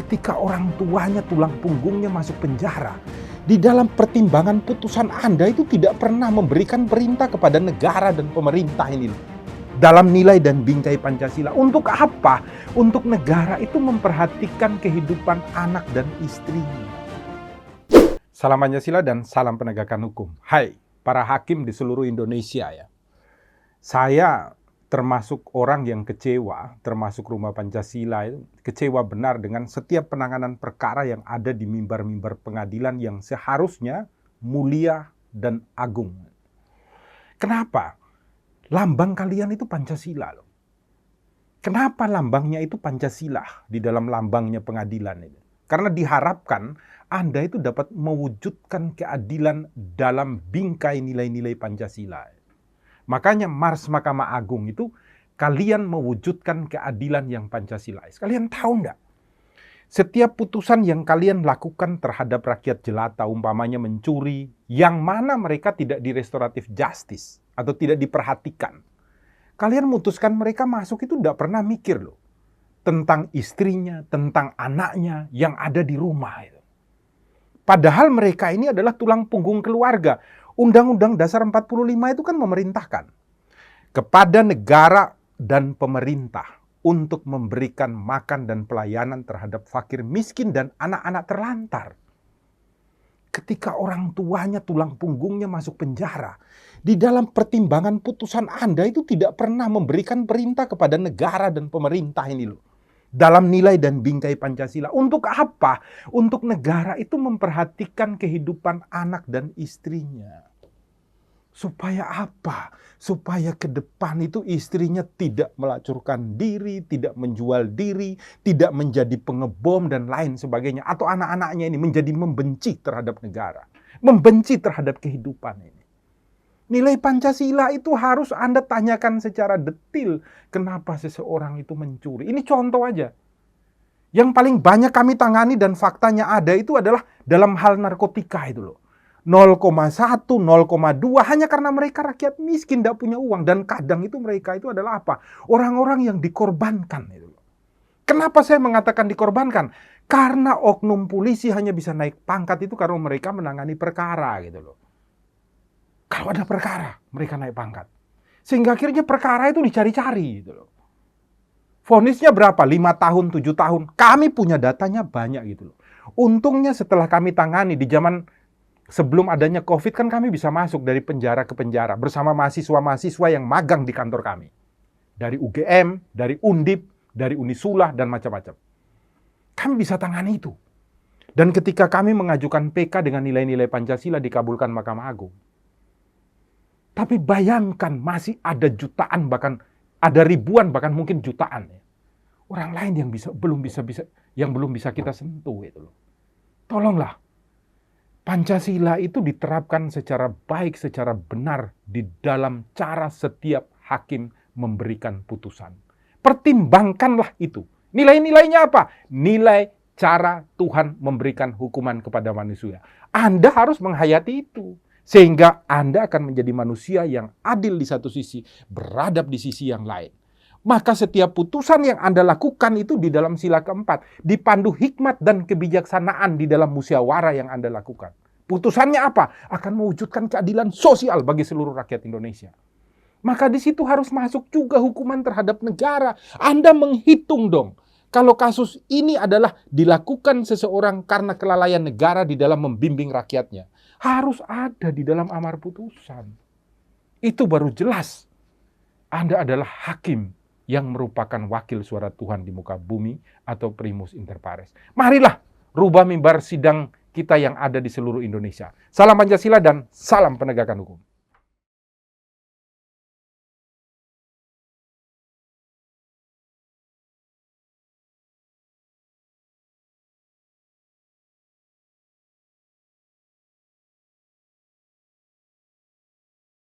ketika orang tuanya, tulang punggungnya masuk penjara, di dalam pertimbangan putusan Anda itu tidak pernah memberikan perintah kepada negara dan pemerintah ini. Dalam nilai dan bingkai Pancasila, untuk apa? Untuk negara itu memperhatikan kehidupan anak dan istrinya. Salam Pancasila dan salam penegakan hukum. Hai, para hakim di seluruh Indonesia ya. Saya termasuk orang yang kecewa, termasuk Rumah Pancasila itu kecewa benar dengan setiap penanganan perkara yang ada di mimbar-mimbar pengadilan yang seharusnya mulia dan agung. Kenapa? Lambang kalian itu Pancasila loh. Kenapa lambangnya itu Pancasila di dalam lambangnya pengadilan itu? Karena diharapkan Anda itu dapat mewujudkan keadilan dalam bingkai nilai-nilai Pancasila. Makanya Mars Mahkamah Agung itu kalian mewujudkan keadilan yang Pancasilais. Kalian tahu enggak? Setiap putusan yang kalian lakukan terhadap rakyat jelata, umpamanya mencuri, yang mana mereka tidak di restoratif justice atau tidak diperhatikan. Kalian memutuskan mereka masuk itu enggak pernah mikir loh. Tentang istrinya, tentang anaknya yang ada di rumah itu. Padahal mereka ini adalah tulang punggung keluarga. Undang-Undang Dasar 45 itu kan memerintahkan kepada negara dan pemerintah untuk memberikan makan dan pelayanan terhadap fakir miskin dan anak-anak terlantar. Ketika orang tuanya, tulang punggungnya masuk penjara, di dalam pertimbangan putusan Anda itu tidak pernah memberikan perintah kepada negara dan pemerintah ini loh. Dalam nilai dan bingkai Pancasila. Untuk apa? Untuk negara itu memperhatikan kehidupan anak dan istrinya. Supaya apa? Supaya ke depan itu istrinya tidak melacurkan diri, tidak menjual diri, tidak menjadi pengebom dan lain sebagainya. Atau anak-anaknya ini menjadi membenci terhadap negara. Membenci terhadap kehidupan ini. Nilai Pancasila itu harus Anda tanyakan secara detil. Kenapa seseorang itu mencuri? Ini contoh aja. Yang paling banyak kami tangani dan faktanya ada itu adalah dalam hal narkotika itu loh. 0,1, 0,2 hanya karena mereka rakyat miskin, tidak punya uang. Dan kadang itu mereka itu adalah apa? Orang-orang yang dikorbankan itu loh. Kenapa saya mengatakan dikorbankan? Karena oknum polisi hanya bisa naik pangkat itu karena mereka menangani perkara gitu loh. Kalau ada perkara, mereka naik pangkat. Sehingga akhirnya perkara itu dicari-cari gitu loh. Vonisnya berapa? 5 tahun, 7 tahun. Kami punya datanya banyak gitu loh. Untungnya setelah kami tangani di zaman sebelum adanya COVID kan kami bisa masuk dari penjara ke penjara bersama mahasiswa-mahasiswa yang magang di kantor kami. Dari UGM, dari Undip, dari Unisulah, dan macam-macam. Kami bisa tangani itu. Dan ketika kami mengajukan PK dengan nilai-nilai Pancasila dikabulkan Mahkamah Agung. Tapi bayangkan masih ada jutaan, bahkan ada ribuan, bahkan mungkin jutaan. Ya. Orang lain yang belum bisa kita sentuh itu loh. Tolonglah. Pancasila itu diterapkan secara baik, secara benar di dalam cara setiap hakim memberikan putusan. Pertimbangkanlah itu. Nilai-nilainya apa? Nilai cara Tuhan memberikan hukuman kepada manusia. Anda harus menghayati itu. Sehingga Anda akan menjadi manusia yang adil di satu sisi, beradab di sisi yang lain. Maka setiap putusan yang Anda lakukan itu di dalam sila keempat, dipandu hikmat dan kebijaksanaan di dalam musyawarah yang Anda lakukan. Putusannya apa? Akan mewujudkan keadilan sosial bagi seluruh rakyat Indonesia. Maka di situ harus masuk juga hukuman terhadap negara. Anda menghitung dong. Kalau kasus ini adalah dilakukan seseorang karena kelalaian negara di dalam membimbing rakyatnya. Harus ada di dalam amar putusan. Itu baru jelas. Anda adalah hakim yang merupakan wakil suara Tuhan di muka bumi atau primus inter pares. Marilah rubah mimbar sidang kita yang ada di seluruh Indonesia. Salam Pancasila dan salam penegakan hukum.